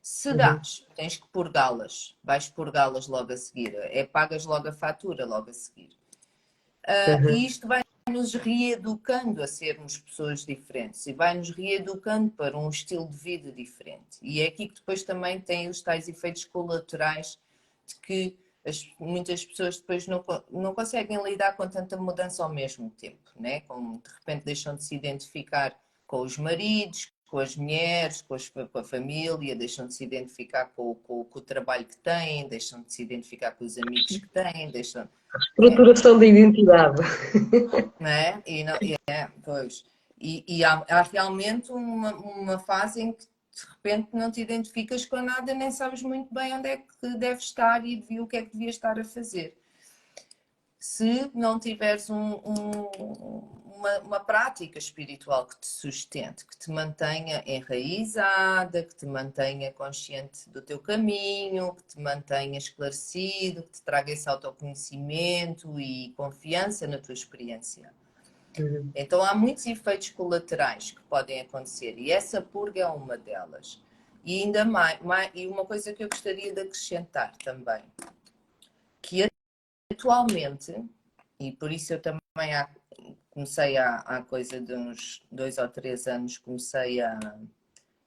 Se Uhum. dás, tens que purgá-las. Vais purgá-las logo a seguir. Pagas logo a fatura logo a seguir. E Uhum. isto vai nos reeducando a sermos pessoas diferentes e vai nos reeducando para um estilo de vida diferente. E é aqui que depois também tem os tais efeitos colaterais de que muitas pessoas depois não conseguem lidar com tanta mudança ao mesmo tempo, né? Como de repente deixam de se identificar com os maridos, com as mulheres, com a família, deixam de se identificar com o trabalho que têm, deixam de se identificar com os amigos que têm, deixam. É, Estruturação da identidade. né? Pois. E há realmente uma fase em que de repente não te identificas com nada, nem sabes muito bem onde é que deves estar e o que é que devias estar a fazer. Se não tiveres uma prática espiritual que te sustente, que te mantenha enraizada, que te mantenha consciente do teu caminho, que te mantenha esclarecido, que te traga esse autoconhecimento e confiança na tua experiência. Uhum. Então há muitos efeitos colaterais que podem acontecer e essa purga é uma delas. E ainda e uma coisa que eu gostaria de acrescentar também, que atualmente, e por isso eu também comecei há coisa de uns 2 ou 3 anos,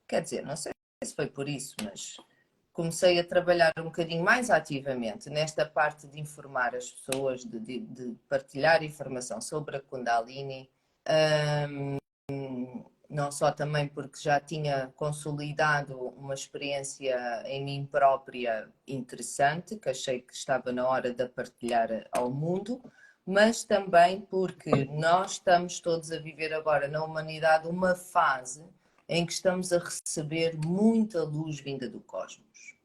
quer dizer, não sei se foi por isso, mas comecei a trabalhar um bocadinho mais ativamente nesta parte de informar as pessoas, de partilhar informação sobre a Kundalini. Não só também porque já tinha consolidado uma experiência em mim própria interessante, que achei que estava na hora de partilhar ao mundo, mas também porque nós estamos todos a viver agora na humanidade uma fase em que estamos a receber muita luz vinda do cosmos.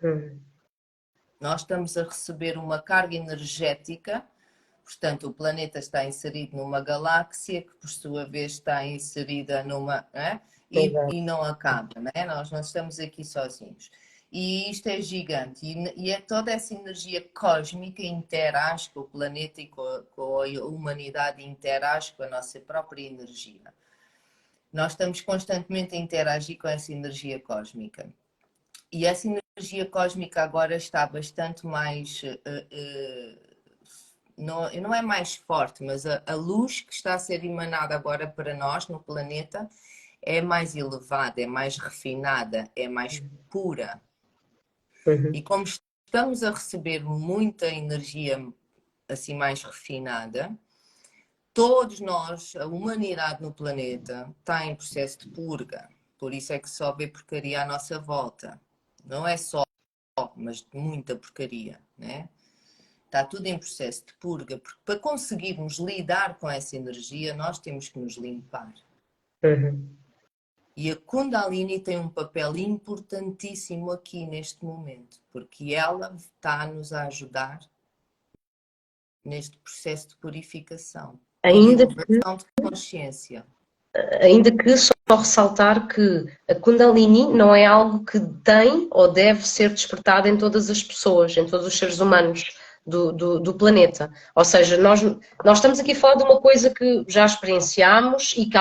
Uhum. Nós estamos a receber uma carga energética. Portanto, o planeta está inserido numa galáxia que, por sua vez, está inserida numa. Né? E Exato. não acaba, né? Nós não estamos aqui sozinhos. E isto é gigante. E é toda essa energia cósmica interage com o planeta e com a humanidade, interage com a nossa própria energia. Nós estamos constantemente a interagir com essa energia cósmica. E essa energia cósmica agora está bastante mais. Não é mais forte, mas a luz que está a ser emanada agora para nós no planeta é mais elevada, é mais refinada, é mais pura. E Uhum. como estamos a receber muita energia assim mais refinada, todos nós, a humanidade no planeta, está em processo de purga. Por isso é que só vê porcaria à nossa volta. Não é só, mas muita porcaria, né? está tudo em processo de purga, porque para conseguirmos lidar com essa energia, nós temos que nos limpar. Uhum. E a Kundalini tem um papel importantíssimo aqui neste momento, porque ela está-nos a ajudar neste processo de purificação e de Ainda que, elevação de consciência. ainda que só ressaltar que a Kundalini não é algo que tem ou deve ser despertado em todas as pessoas, em todos os seres humanos do planeta. Ou seja, nós estamos aqui a falar de uma coisa que já experienciámos e que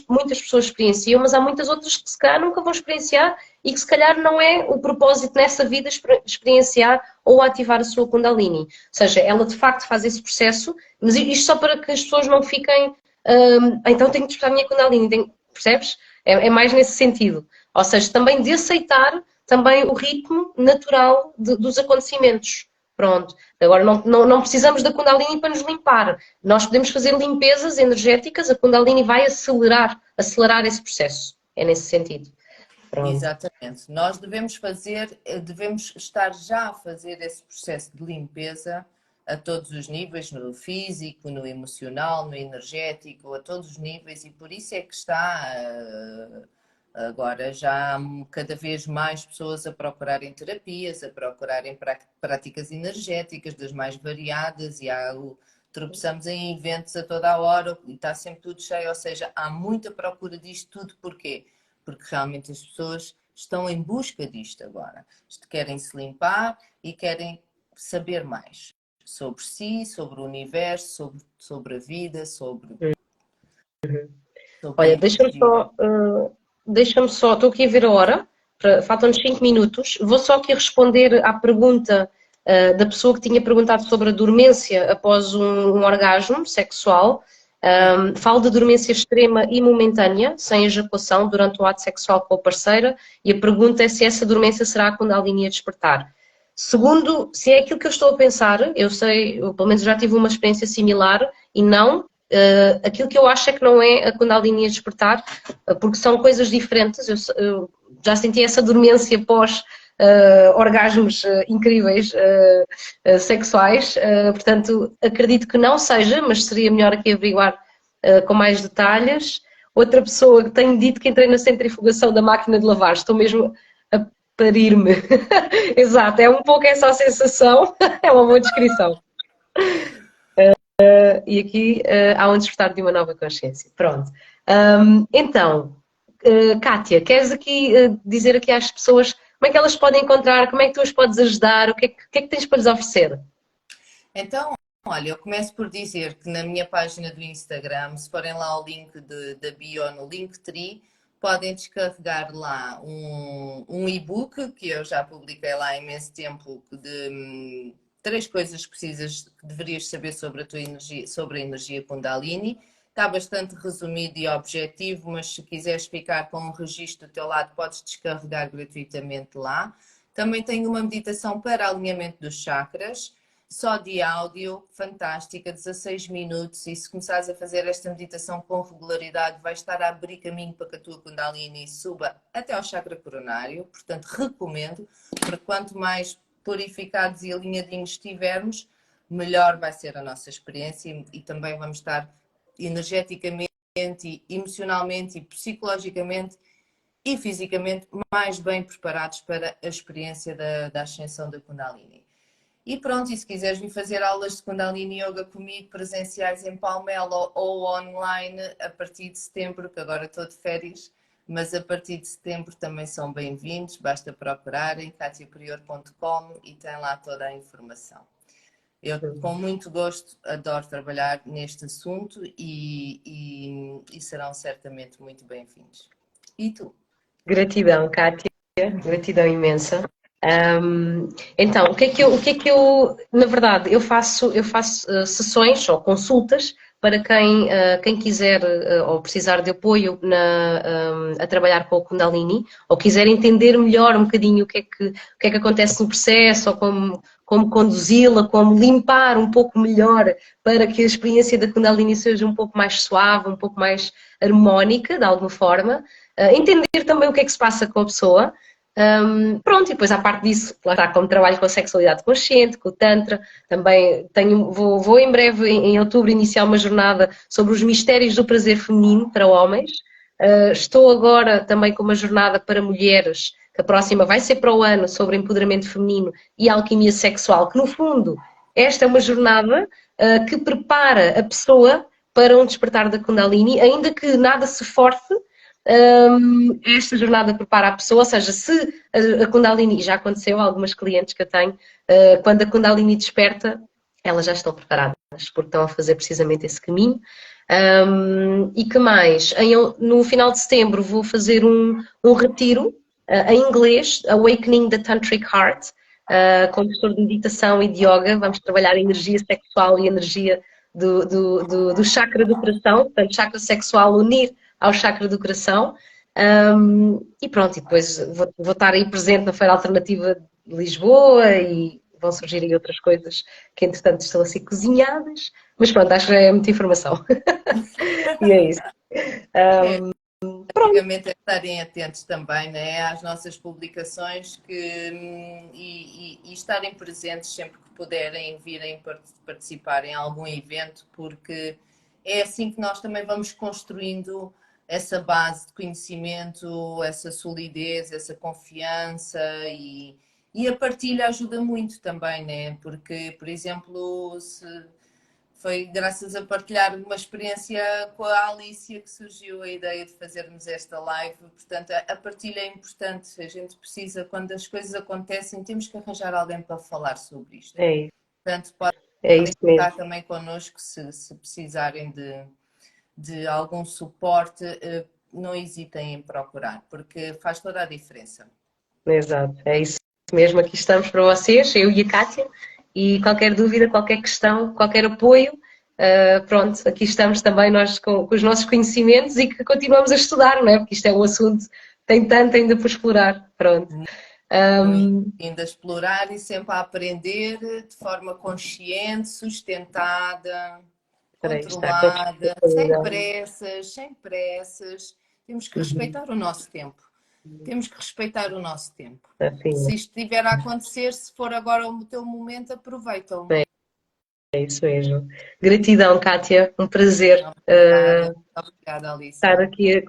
muitas pessoas experienciam, mas há muitas outras que se calhar nunca vão experienciar e que se calhar não é o propósito nessa vida experienciar ou ativar a sua Kundalini. Ou seja, ela de facto faz esse processo, mas isto só para que as pessoas não fiquem então tenho que despertar a minha Kundalini, percebes? É mais nesse sentido. Ou seja, também de aceitar também o ritmo natural dos acontecimentos. Pronto. Agora, não precisamos da Kundalini para nos limpar. Nós podemos fazer limpezas energéticas, a Kundalini vai acelerar esse processo. É nesse sentido. Pronto. Exatamente. Nós devemos estar já a fazer esse processo de limpeza a todos os níveis, no físico, no emocional, no energético, a todos os níveis, e por isso é que está agora já há cada vez mais pessoas a procurarem terapias, a procurarem práticas energéticas das mais variadas, e tropeçamos em eventos a toda a hora e está sempre tudo cheio, ou seja, há muita procura disto tudo. Porquê? Porque realmente as pessoas estão em busca disto agora. Querem se limpar e querem saber mais sobre si, sobre o universo, sobre a vida, sobre a Olha, energia. deixa-me só, estou aqui a ver a hora, faltam-nos 5 minutos. Vou só aqui responder à pergunta da pessoa que tinha perguntado sobre a dormência após um orgasmo sexual. Falo de dormência extrema e momentânea, sem ejaculação, durante o ato sexual com a parceira, e a pergunta é se essa dormência será a Kundalini a despertar. Segundo, se é aquilo que eu estou a pensar, eu sei, eu pelo menos já tive uma experiência similar e não, aquilo que eu acho é que não é a Kundalini a despertar, porque são coisas diferentes. Eu já senti essa dormência pós orgasmos incríveis sexuais, portanto acredito que não seja, mas seria melhor aqui averiguar com mais detalhes. Outra pessoa que tem dito que entrei na centrifugação da máquina de lavar, estou mesmo a parir-me. Exato, é um pouco essa a sensação, é uma boa descrição. E aqui há um despertar de uma nova consciência. Pronto. Então, Kátia, queres aqui dizer aqui às pessoas como é que elas podem encontrar, como é que tu as podes ajudar, o que é que tens para lhes oferecer? Então, olha, eu começo por dizer que na minha página do Instagram, se forem lá ao link da bio no Linktree, podem descarregar lá um e-book que eu já publiquei lá há imenso tempo de 3 coisas que deverias saber sobre a tua energia, sobre a energia Kundalini. Está bastante resumido e objetivo, mas se quiseres ficar com um registro do teu lado, podes descarregar gratuitamente lá. Também tenho uma meditação para alinhamento dos chakras, só de áudio, fantástica, 16 minutos, e se começares a fazer esta meditação com regularidade, vais estar a abrir caminho para que a tua Kundalini suba até ao chakra coronário. Portanto, recomendo, porque quanto mais purificados e alinhadinhos estivermos, melhor vai ser a nossa experiência e também vamos estar energeticamente, emocionalmente e psicologicamente e fisicamente mais bem preparados para a experiência da ascensão da Kundalini. E pronto, e se quiseres vir fazer aulas de Kundalini Yoga comigo, presenciais em Palmela ou online, a partir de setembro, que agora estou de férias, mas a partir de setembro também são bem-vindos, basta procurarem katiaprior.com e tem lá toda a informação. Eu, com muito gosto, adoro trabalhar neste assunto e serão certamente muito bem-vindos. E tu? Gratidão, Kátia, gratidão imensa. Então, o que é que eu, na verdade, eu faço sessões ou consultas para quem quiser ou precisar de apoio a trabalhar com o Kundalini, ou quiser entender melhor um bocadinho o que é que acontece no processo, ou como conduzi-la, como limpar um pouco melhor para que a experiência da Kundalini seja um pouco mais suave, um pouco mais harmónica, de alguma forma. Entender também o que é que se passa com a pessoa. Pronto, e depois à parte disso, lá está, como trabalho com a sexualidade consciente, com o Tantra, também vou em breve, em outubro, iniciar uma jornada sobre os mistérios do prazer feminino para homens. Estou agora também com uma jornada para mulheres, que a próxima vai ser para o ano, sobre empoderamento feminino e alquimia sexual, que no fundo, esta é uma jornada que prepara a pessoa para um despertar da Kundalini, ainda que nada se force. Esta jornada prepara a pessoa, ou seja, se a Kundalini, já aconteceu a algumas clientes que eu tenho, quando a Kundalini desperta, elas já estão preparadas, porque estão a fazer precisamente esse caminho. E que mais? No final de setembro vou fazer um retiro em inglês, Awakening the Tantric Heart, com professor de meditação e de yoga. Vamos trabalhar a energia sexual e a energia do chakra do coração, portanto, chakra sexual unir ao chakra do coração. E pronto, e depois vou estar aí presente na Feira Alternativa de Lisboa e vão surgir aí outras coisas que entretanto estão a ser cozinhadas, mas pronto, acho que já é muita informação. E é isso. Basicamente é estarem atentos também, né, às nossas publicações e estarem presentes sempre que puderem, virem participar em algum evento, porque é assim que nós também vamos construindo essa base de conhecimento, essa solidez, essa confiança e a partilha ajuda muito também, né? Porque, por exemplo, foi graças a partilhar uma experiência com a Alicia que surgiu a ideia de fazermos esta live. Portanto, a partilha é importante. A gente precisa, quando as coisas acontecem, temos que arranjar alguém para falar sobre isto. É isso. Portanto, É podem isso mesmo. ficar também connosco se precisarem de algum suporte. Não hesitem em procurar, porque faz toda a diferença. Exato, é isso mesmo. Aqui estamos para vocês, eu e a Kátia, e qualquer dúvida, qualquer questão, qualquer apoio, pronto, aqui estamos também nós com os nossos conhecimentos e que continuamos a estudar, não é? Porque isto é um assunto que tem tanto ainda por explorar, pronto. Muito ainda a explorar e sempre a aprender de forma consciente, sustentada, Para estar com controlada, sem pressas, sem pressas. Temos que respeitar o nosso tempo. Temos que respeitar o nosso tempo. assim, Se isto estiver a acontecer, se for agora o teu momento, aproveita-o. é isso mesmo. Gratidão, Kátia, um prazer Obrigada, obrigada, estar Alicia. aqui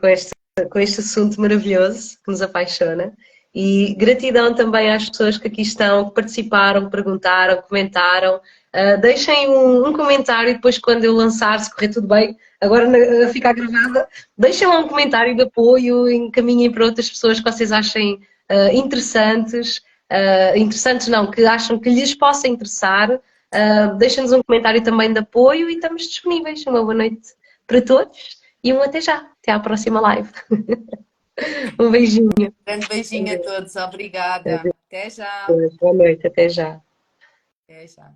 com este assunto maravilhoso que nos apaixona. E gratidão também às pessoas que aqui estão, que participaram, que perguntaram, que comentaram. Deixem um comentário depois quando eu lançar, se correr tudo bem, agora ficar gravada, deixem lá um comentário de apoio, encaminhem para outras pessoas que vocês achem interessantes, interessantes não, que acham que lhes possa interessar. Deixem-nos um comentário também de apoio e estamos disponíveis. Uma boa noite para todos e um até já. Até à próxima live. Um beijinho. Grande beijinho a todos, obrigada. Até já. Boa noite, até já. Até já.